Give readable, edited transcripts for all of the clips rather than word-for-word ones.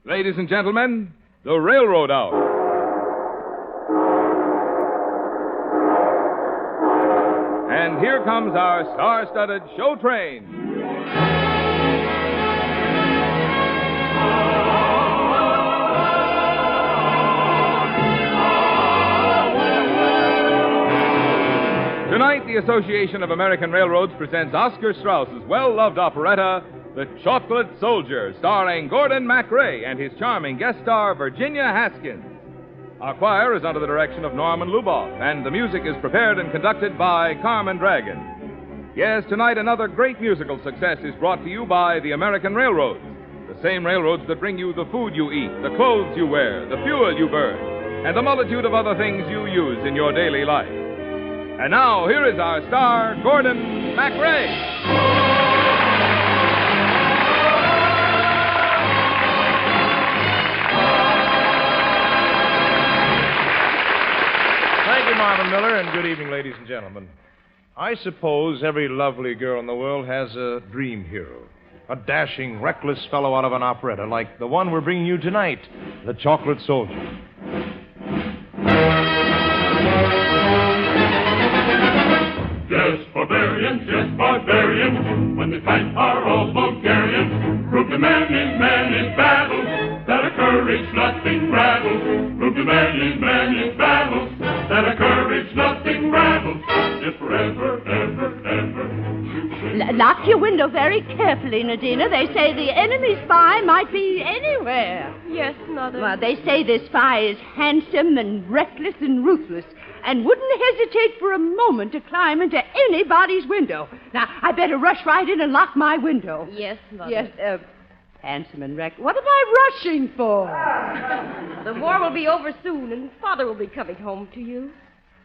Ladies and gentlemen, the Railroad Hour. And here comes our star-studded show train. Tonight, the Association of American Railroads presents Oscar Strauss's well-loved operetta, The Chocolate Soldier, starring Gordon MacRae and his charming guest star, Virginia Haskins. Our choir is under the direction of Norman Luboff, and the music is prepared and conducted by Carmen Dragon. Yes, tonight another great musical success is brought to you by the American Railroads, the same railroads that bring you the food you eat, the clothes you wear, the fuel you burn, and the multitude of other things you use in your daily life. And now, here is our star, Gordon MacRae. Thank you, Marvin Miller, and good evening, ladies and gentlemen. I suppose every lovely girl in the world has a dream hero, a dashing, reckless fellow out of an operetta like the one we're bringing you tonight, The Chocolate Soldier. Yes, barbarians, when they fight are all Bulgarians. Prove the man is battle, that a courage nothing rattles. Prove the man is battle, that a courage nothing rattles. If forever, ever, ever. Lock your window very carefully, Nadina. They say the enemy spy might be anywhere. Yes, Mother. Well, they say this spy is handsome and reckless and ruthless, and wouldn't hesitate for a moment to climb into anybody's window. Now, I better rush right in and lock my window. Yes, Mother. Yes, handsome and reckless. What am I rushing for? The war will be over soon, and Father will be coming home to you.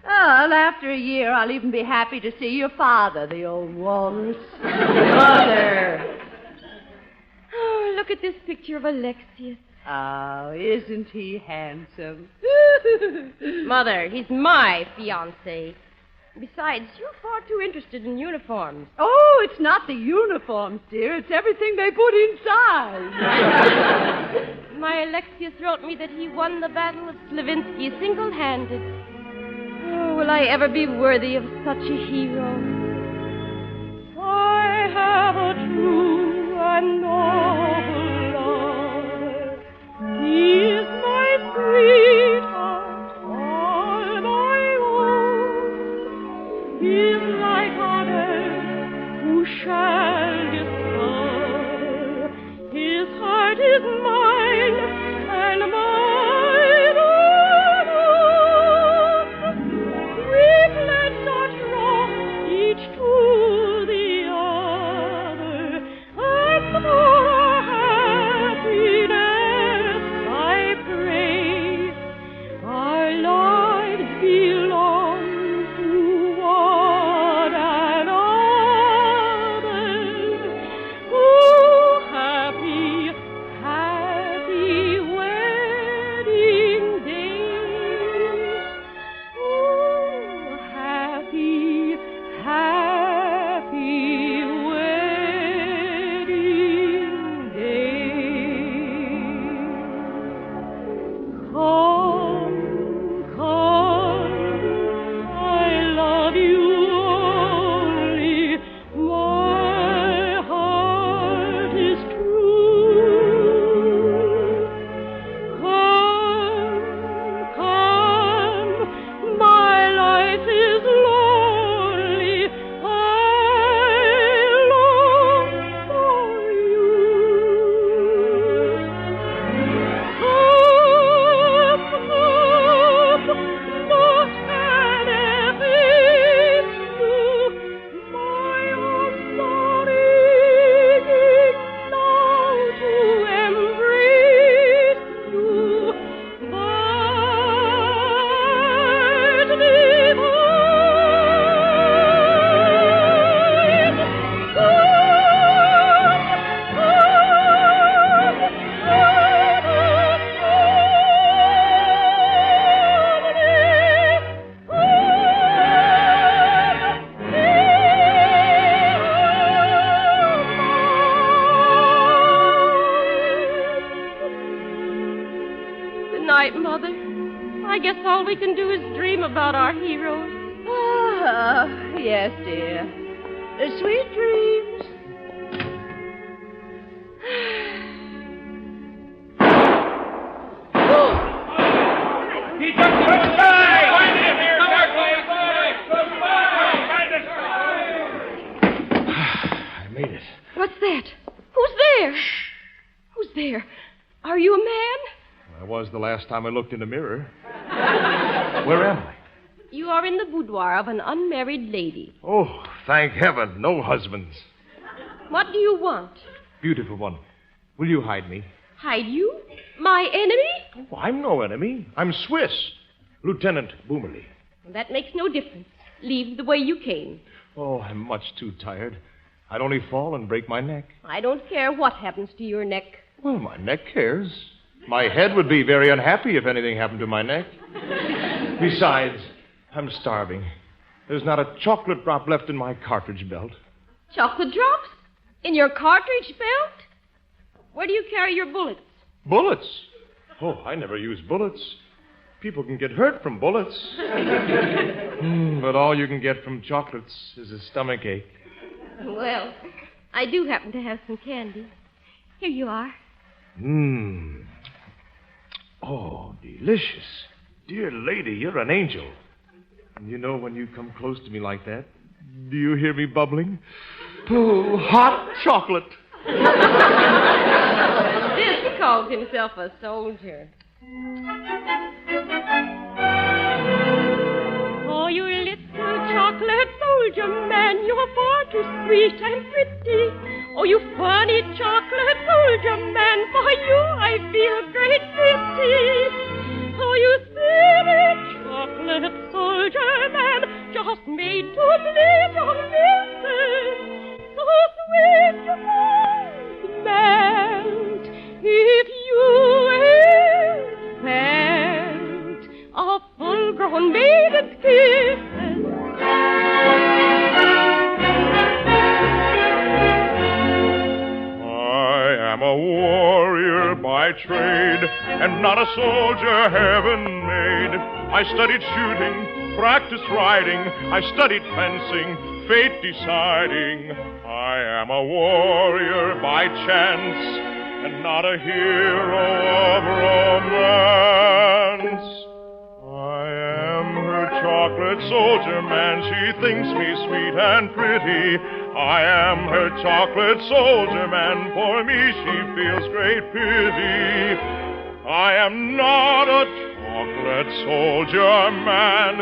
Well, after a year, I'll even be happy to see your father, the old walrus. Mother! Oh, look at this picture of Alexius. Oh, isn't he handsome? Mother, he's my fiancé. Besides, you're far too interested in uniforms. Oh, it's not the uniforms, dear. It's everything they put inside. My Alexius wrote me that he won the Battle of Slavinsky single-handed. Oh, will I ever be worthy of such a hero? I have a true and noble love. He is my sweetheart, all my own. He is like an earth who shall discover. His heart is mine, and mine alone. We pledged our troth, each to the other, and for our happiness I pray. Our lives belong to one another. Oh, happy, happy. right, Mother. I guess all we can do is dream about our heroes. Ah, yes, dear. Sweet dreams. He took the sky! Find him here! I made it. What's that? Who's there? Shh. Who's there? Are you a man? I was the last time I looked in the mirror. Where am I? You are in the boudoir of an unmarried lady. Oh, thank heaven, no husbands. What do you want? Beautiful one, will you hide me? Hide you? My enemy? Oh, I'm no enemy. I'm Swiss. Lieutenant Boomerly. That makes no difference. Leave the way you came. Oh, I'm much too tired. I'd only fall and break my neck. I don't care what happens to your neck. Well, my neck cares. My head would be very unhappy if anything happened to my neck. Besides, I'm starving. There's not a chocolate drop left in my cartridge belt. Chocolate drops? In your cartridge belt? Where do you carry your bullets? Bullets? Oh, I never use bullets. People can get hurt from bullets. But all you can get from chocolates is a stomach ache. Well, I do happen to have some candy. Here you are. Oh, delicious. Dear lady, you're an angel. And you know, when you come close to me like that, do you hear me bubbling? Oh, hot chocolate. This calls himself a soldier. Oh, you little chocolate soldier man, you're far too sweet and pretty. Oh, you funny chocolate soldier man, for you I feel great pity. Oh, you silly chocolate soldier man, just made to please your missus. So sweet you must melt if you felt a full-grown maiden's kisses. I am a warrior by trade, and not a soldier heaven made. I studied shooting, practiced riding, I studied fencing, fate deciding. I am a warrior by chance, and not a hero of romance. I am her chocolate soldier man, she thinks me sweet and pretty. I am her chocolate soldier man, for me she feels great pity. I am not a chocolate soldier man,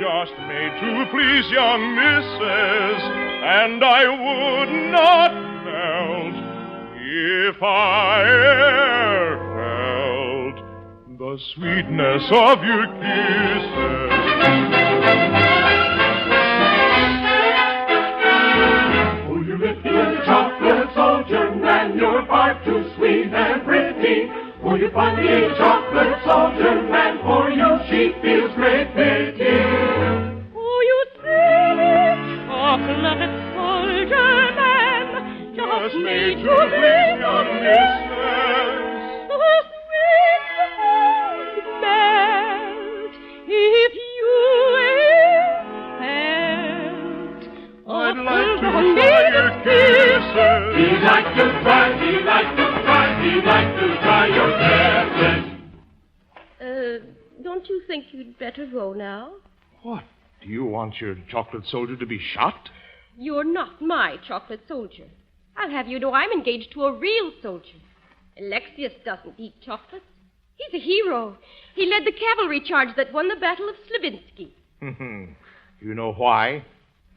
just made to please young missus, and I would not melt if I e'er felt the sweetness of your kisses. Oh, you little chocolate soldier man, you're far too sweet and pretty. Oh, you funny chocolate soldier man, for you she feels great pity. Oh, you silly chocolate soldier man, just made to please your missus. So sweet you must melt if you felt I'd like to try your kisses. He'd like to try, he'd like to try, he'd like to try your kisses. Don't you think you'd better go now? What? Do you want your chocolate soldier to be shot? You're not my chocolate soldier. I'll have you know I'm engaged to a real soldier. Alexius doesn't eat chocolates. He's a hero. He led the cavalry charge that won the Battle of Slavinsky. You know why?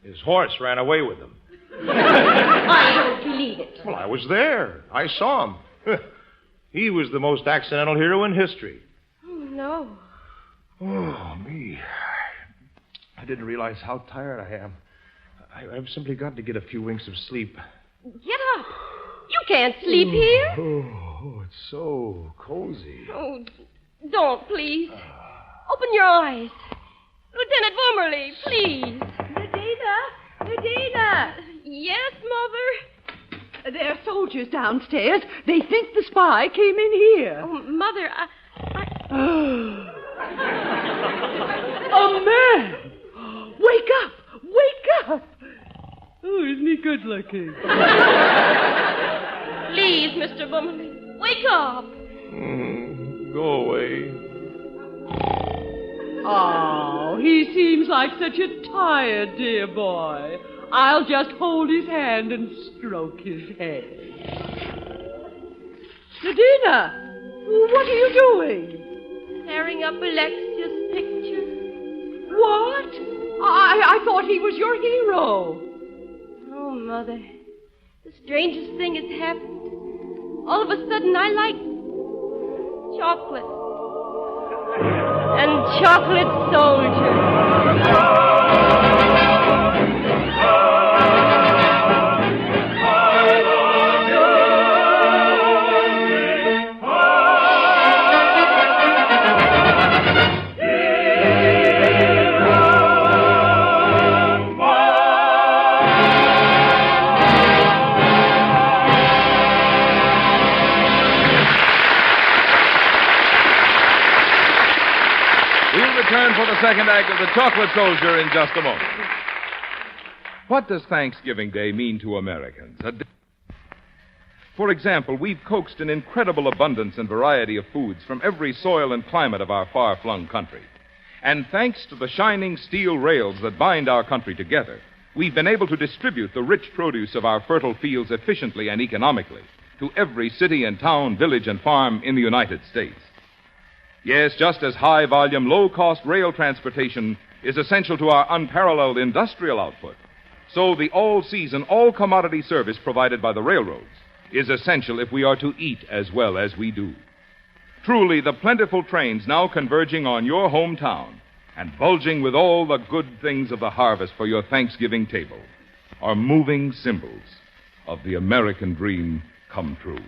His horse ran away with him. I don't believe it. Well, I was there. I saw him. He was the most accidental hero in history. Oh, no. Oh, me. I didn't realize how tired I am. I've simply got to get a few winks of sleep. Get up. You can't sleep here. Oh, it's so cozy. Oh, don't, please. Open your eyes. Lieutenant Boomerly, please. Nadina! Yes, Mother? There are soldiers downstairs. They think the spy came in here. Oh, Mother, A man! Wake up! Wake up! Oh, isn't he good looking? Please, Mr. Bumblebee, wake up. Go away. Oh, he seems like such a tired dear boy. I'll just hold his hand and stroke his head. Nadina, what are you doing? Tearing up Alexia's picture. What? I thought he was your hero. Oh, Mother, the strangest thing has happened. All of a sudden, I like chocolate. And chocolate soldiers. Return for the second act of The Chocolate Soldier in just a moment. What does Thanksgiving Day mean to Americans? For example, we've coaxed an incredible abundance and variety of foods from every soil and climate of our far-flung country. And thanks to the shining steel rails that bind our country together, we've been able to distribute the rich produce of our fertile fields efficiently and economically to every city and town, village and farm in the United States. Yes, just as high-volume, low-cost rail transportation is essential to our unparalleled industrial output, so the all-season, all-commodity service provided by the railroads is essential if we are to eat as well as we do. Truly, the plentiful trains now converging on your hometown and bulging with all the good things of the harvest for your Thanksgiving table are moving symbols of the American dream come true.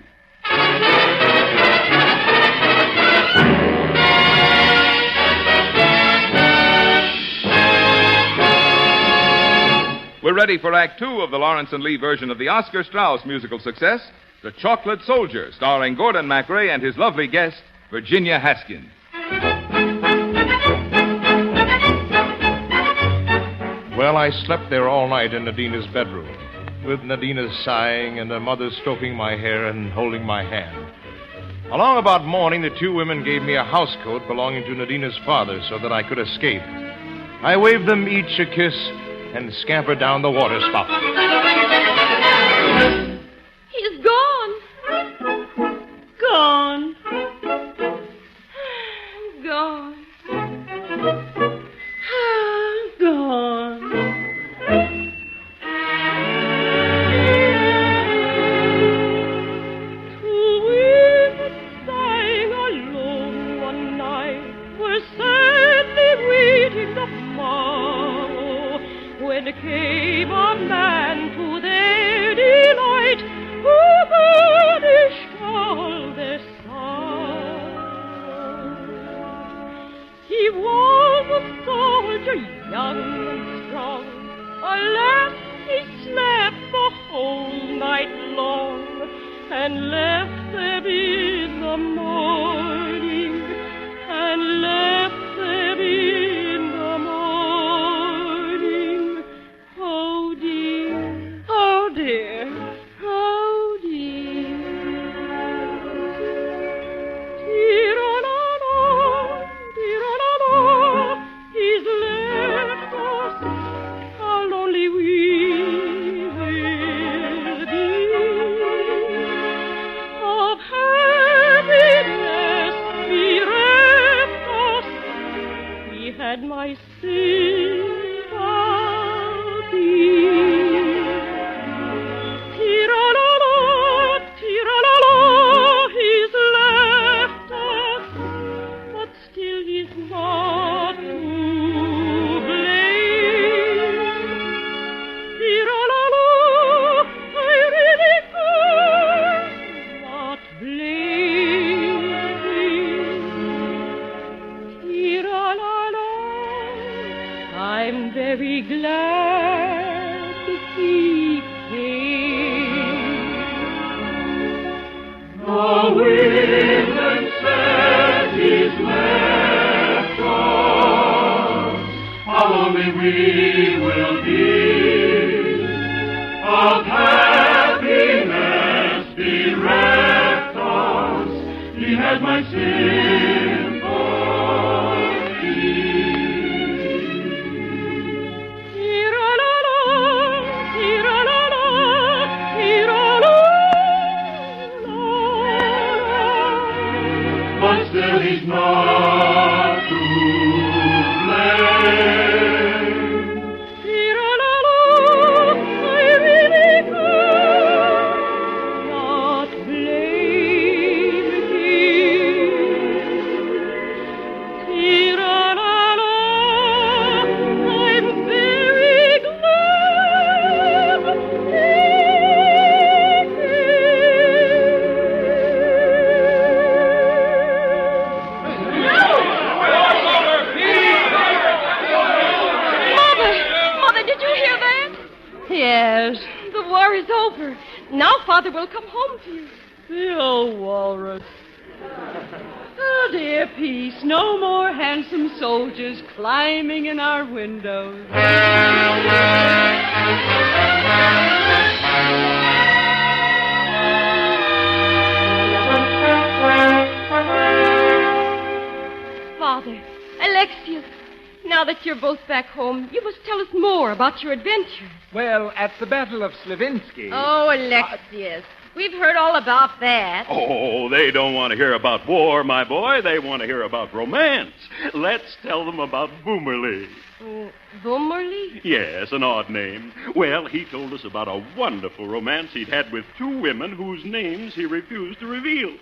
We're ready for Act Two of the Lawrence and Lee version of the Oscar Strauss musical success, The Chocolate Soldier, starring Gordon MacRae and his lovely guest, Virginia Haskins. Well, I slept there all night in Nadina's bedroom, with Nadina sighing and her mother stroking my hair and holding my hand. Along about morning, the two women gave me a housecoat belonging to Nadina's father so that I could escape. I waved them each a kiss and scampered down the water spout. He's gone. Gone. Gone. Gone. Two women dying alone one night were sadly waiting the morrow, when came a man to their delight, who banished all their sorrow. He was a soldier young and strong. Alas, he slept the whole night long, and left them in the morning, and left them in the morning. Oh dear, oh dear, oh dear. Tira-la-la, tira-la-la, he's left us, how lonely we will be. Of happiness bereft us, he had my sympathy. Tira-la-la, tira-la-la, he's left us, but still he's not to blame. Tira-la-la, I really cannot blame him. Tira-la-la, I'm very glad he came. The women said he's we will be, of happiness bereft us. He has my sympathy. But still he's not to blame. I really cannot blame him. I'm very glad Mother, did you hear that? Yes. The war is over. Now Father will come home to you. The old walrus. Oh, dear, peace. No more handsome soldiers climbing in our windows. Father, Alexius, now that you're both back home, you must tell us more about your adventures. Well, at the Battle of Slavinsky... Oh, Alexius, we've heard all about that. Oh, they don't want to hear about war, my boy. They want to hear about romance. Let's tell them about Boomerly. Boomerly? Yes, an odd name. Well, he told us about a wonderful romance he'd had with two women whose names he refused to reveal.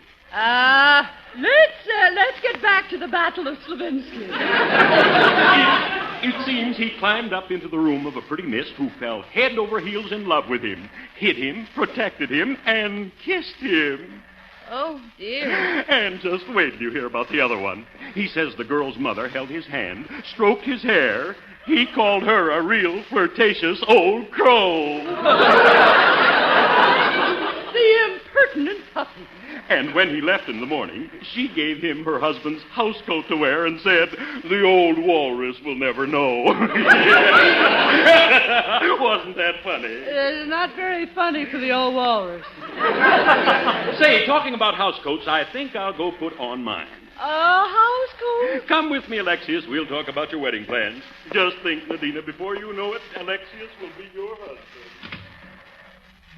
Let's get back to the Battle of Slavinsky. It seems he climbed up into the room of a pretty miss who fell head over heels in love with him, hid him, protected him, and kissed him. Oh, dear. And just wait till you hear about the other one. He says the girl's mother held his hand, stroked his hair. He called her a real flirtatious old crow. The impertinent puppy. And when he left in the morning, she gave him her husband's housecoat to wear and said, "The old walrus will never know." Wasn't that funny? Not very funny for the old walrus. Say, talking about housecoats, I think I'll go put on mine. Housecoat? Come with me, Alexius. We'll talk about your wedding plans. Just think, Nadina, before you know it, Alexius will be your husband.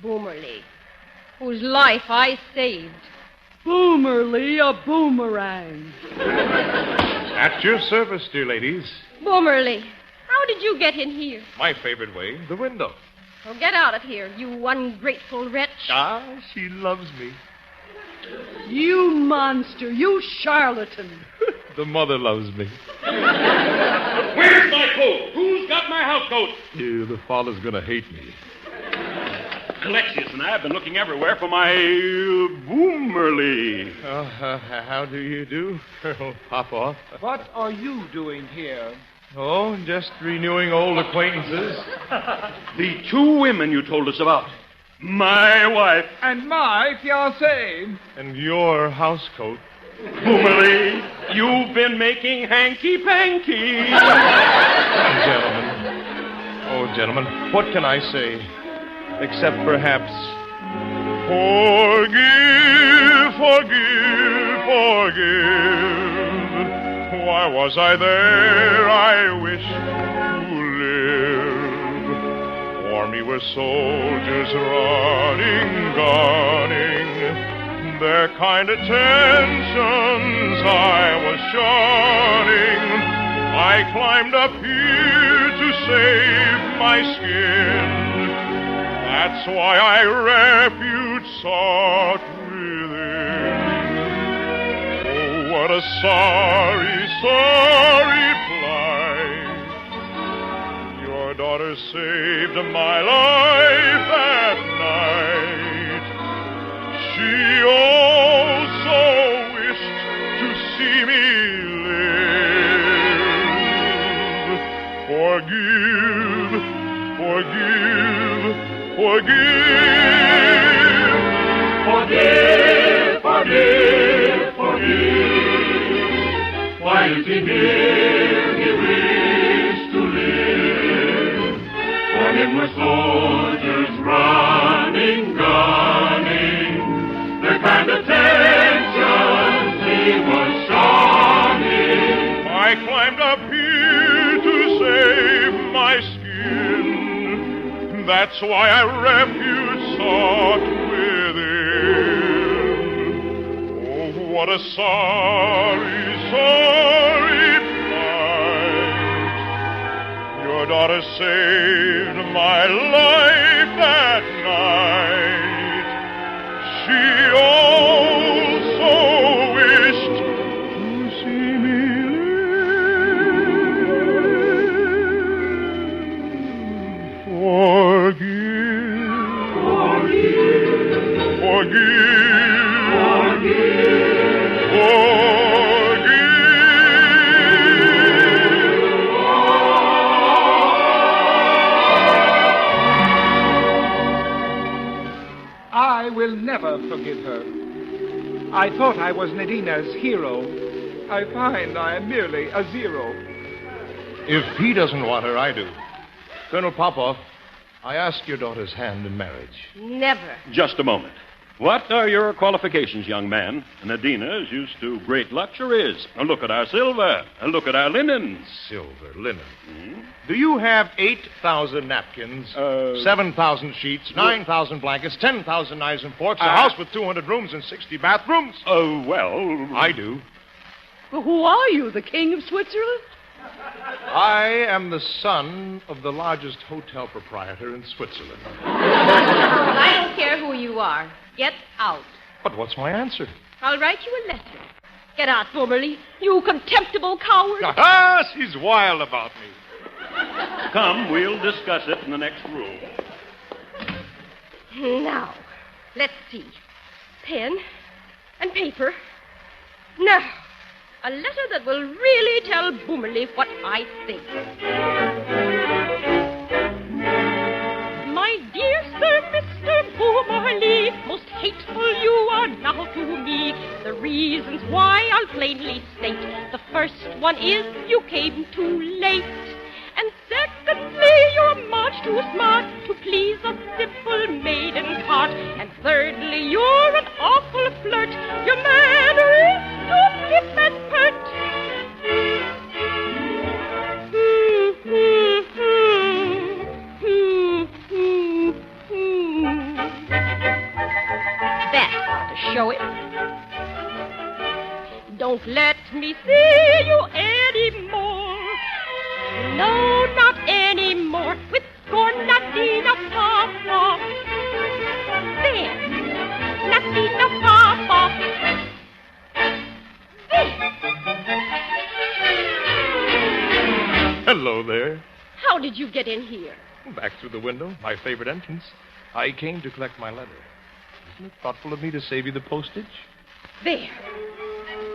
Boomerly, whose life I saved. Boomerly, a boomerang. At your service, dear ladies. Boomerly, how did you get in here? My favorite way, the window. Well, get out of here, you ungrateful wretch. Ah, she loves me. You monster, you charlatan. The mother loves me. Where's my coat? Who's got my house coat? The father's going to hate me. Alexius and I have been looking everywhere for my Boomerly. How do you do, Colonel Popoff? What are you doing here? Oh, just renewing old acquaintances. The two women you told us about. My wife. And my fiancée. And your housecoat. Boomerly, you've been making hanky-panky. Gentlemen, what can I say? Except perhaps, forgive, forgive, forgive. Why was I there? I wish to live. For me were soldiers running, gunning. Their kind attentions I was shunning. I climbed up here to save my skin. That's why I refuge sought within. Oh, what a sorry, sorry plight. Your daughter saved my life that night. She also wished to see me live. Forgive, forgive, forgive. Forgive, forgive, forgive. Why is he here? He wished to live. and attention, he was charming. I climbed up here to save my skin. That's why I refuge sought within. Oh, what a sorry, sorry plight. Your daughter saved my life that night. She also wished to see me live. I will never forgive her. I thought I was Nadina's hero. I find I am merely a zero. If he doesn't want her, I do. Colonel Popoff, I ask your daughter's hand in marriage. Never. Just a moment. What are your qualifications, young man? Nadina is used to great luxuries. Now look at our silver. Look at our linens. Silver, linen. Do you have 8,000 napkins, 7,000 sheets, 9,000 blankets, 10,000 knives and forks, a house with 200 rooms and 60 bathrooms? Oh, well... I do. Well, who are you, the king of Switzerland? I am the son of the largest hotel proprietor in Switzerland. I don't care who you are. Get out. But what's my answer? I'll write you a letter. Get out, Boomerly. You contemptible coward. Ah, she's wild about me. Come, we'll discuss it in the next room. Now, let's see. Pen and paper. Now, a letter that will really tell Boomerly what I think. My dear Sir Mr. Boomerly, most hateful you are now to me. The reasons why I'll plainly state. The first one is you came too late. And secondly, you're much too smart to please a simple maiden's heart. And thirdly, you're an awful flirt. Your manner is too flip and pert. That ought to show it. Don't let me see you anymore. No, not anymore. With scorn, Nadina Papa. There. Nadina Papa. There. Hello there. How did you get in here? Back through the window, my favorite entrance. I came to collect my letter. Isn't it thoughtful of me to save you the postage? There.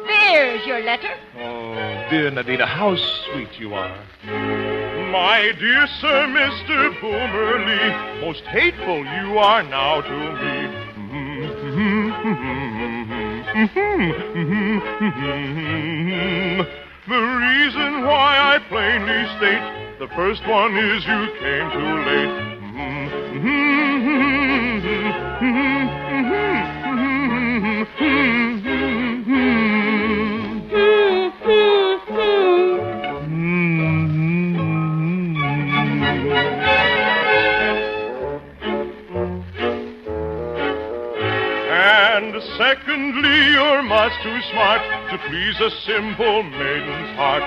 There's your letter. Oh, dear Nadina, how sweet you are. My dear Sir Mr. Boomerly, most hateful you are now to me. The reason why I plainly state, the first one is you came too late. And secondly, you're much too smart to please a simple maiden's heart.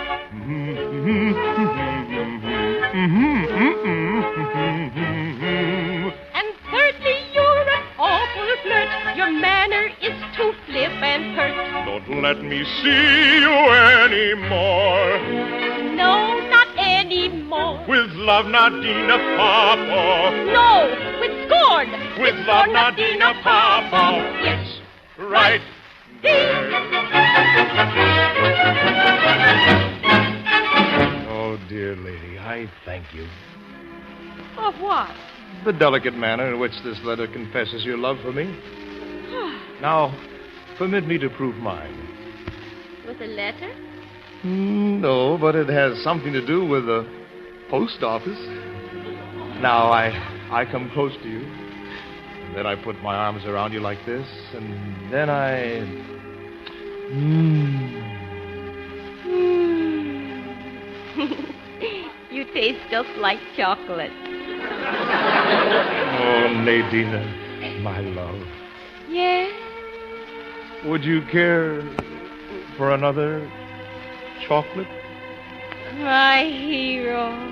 And thirdly, you're an awful flirt. Your manner is too flip and pert. Don't let me see you anymore. No, not anymore. With love, Nadina Papa. No, with scorn. With love, Nadina Papa. Yes. Right there. Oh, dear lady, I thank you. Of what? The delicate manner in which this letter confesses your love for me. Now, permit me to prove mine. With a letter? No, but it has something to do with the post office. Now, I come close to you. Then I put my arms around you like this, and then I... You taste just like chocolate. Oh, Nadina, my love. Yes? Would you care for another chocolate? My hero.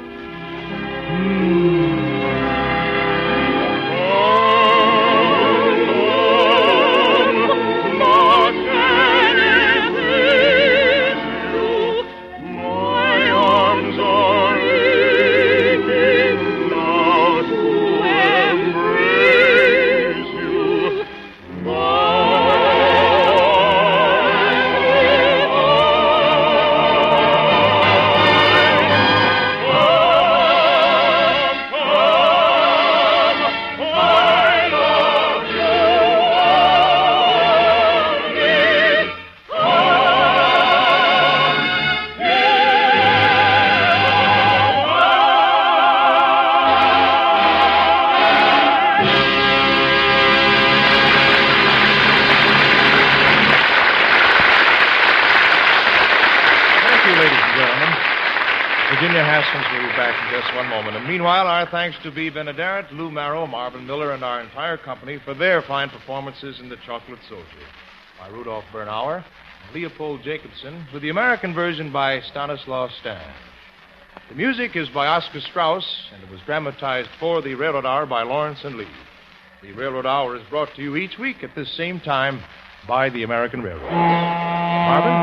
Meanwhile, our thanks to B. Benaderet, Lou Marrow, Marvin Miller, and our entire company for their fine performances in The Chocolate Soldier by Rudolph Bernauer and Leopold Jacobson, with the American version by Stanislaw Stan. The music is by Oscar Strauss, and it was dramatized for the Railroad Hour by Lawrence and Lee. The Railroad Hour is brought to you each week at this same time by the American Railroad. Marvin?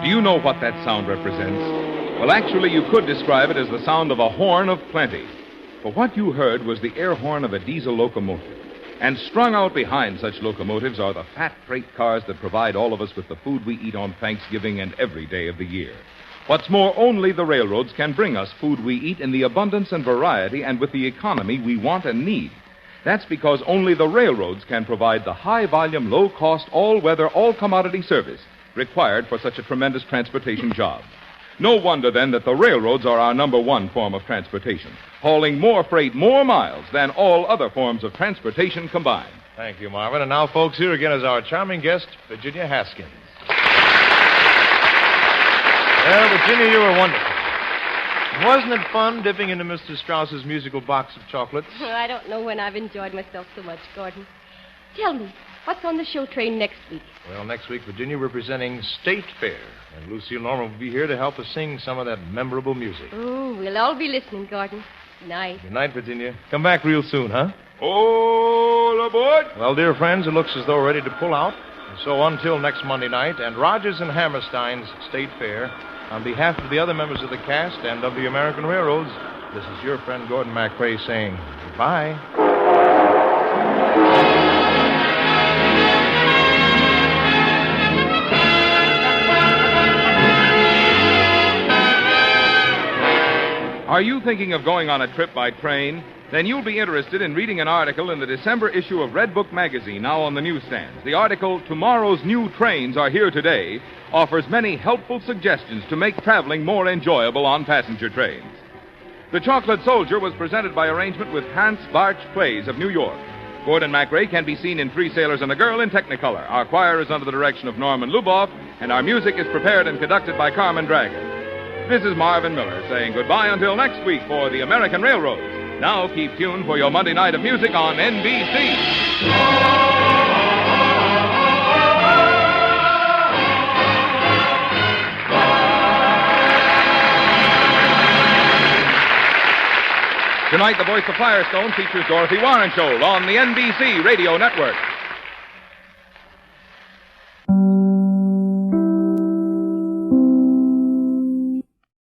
Do you know what that sound represents? Well, actually, you could describe it as the sound of a horn of plenty. For what you heard was the air horn of a diesel locomotive. And strung out behind such locomotives are the fat freight cars that provide all of us with the food we eat on Thanksgiving and every day of the year. What's more, only the railroads can bring us food we eat in the abundance and variety and with the economy we want and need. That's because only the railroads can provide the high-volume, low-cost, all-weather, all-commodity service required for such a tremendous transportation job. No wonder, then, that the railroads are our number one form of transportation, hauling more freight, more miles than all other forms of transportation combined. Thank you, Marvin. And now, folks, here again is our charming guest, Virginia Haskins. Well, Virginia, you were wonderful. Wasn't it fun dipping into Mr. Strauss's musical box of chocolates? I don't know when I've enjoyed myself so much, Gordon. Tell me, what's on the show train next week? Well, next week, Virginia, we're presenting State Fair. And Lucille Norman will be here to help us sing some of that memorable music. Oh, we'll all be listening, Gordon. Good night. Good night, Virginia. Come back real soon, huh? All aboard! Well, dear friends, it looks as though we're ready to pull out. And so until next Monday night, and Rogers and Hammerstein's State Fair, on behalf of the other members of the cast and of the American Railroads, this is your friend Gordon MacRae saying goodbye. Are you thinking of going on a trip by train? Then you'll be interested in reading an article in the December issue of Red Book magazine, now on the newsstands. The article, Tomorrow's New Trains Are Here Today, offers many helpful suggestions to make traveling more enjoyable on passenger trains. The Chocolate Soldier was presented by arrangement with Hans Barch Plays of New York. Gordon MacRae can be seen in Three Sailors and a Girl in Technicolor. Our choir is under the direction of Norman Luboff, and our music is prepared and conducted by Carmen Dragon. This is Marvin Miller saying goodbye until next week for the American Railroads. Now keep tuned for your Monday night of music on NBC. Tonight, the voice of Firestone features Dorothy Warrensholt on the NBC Radio Network.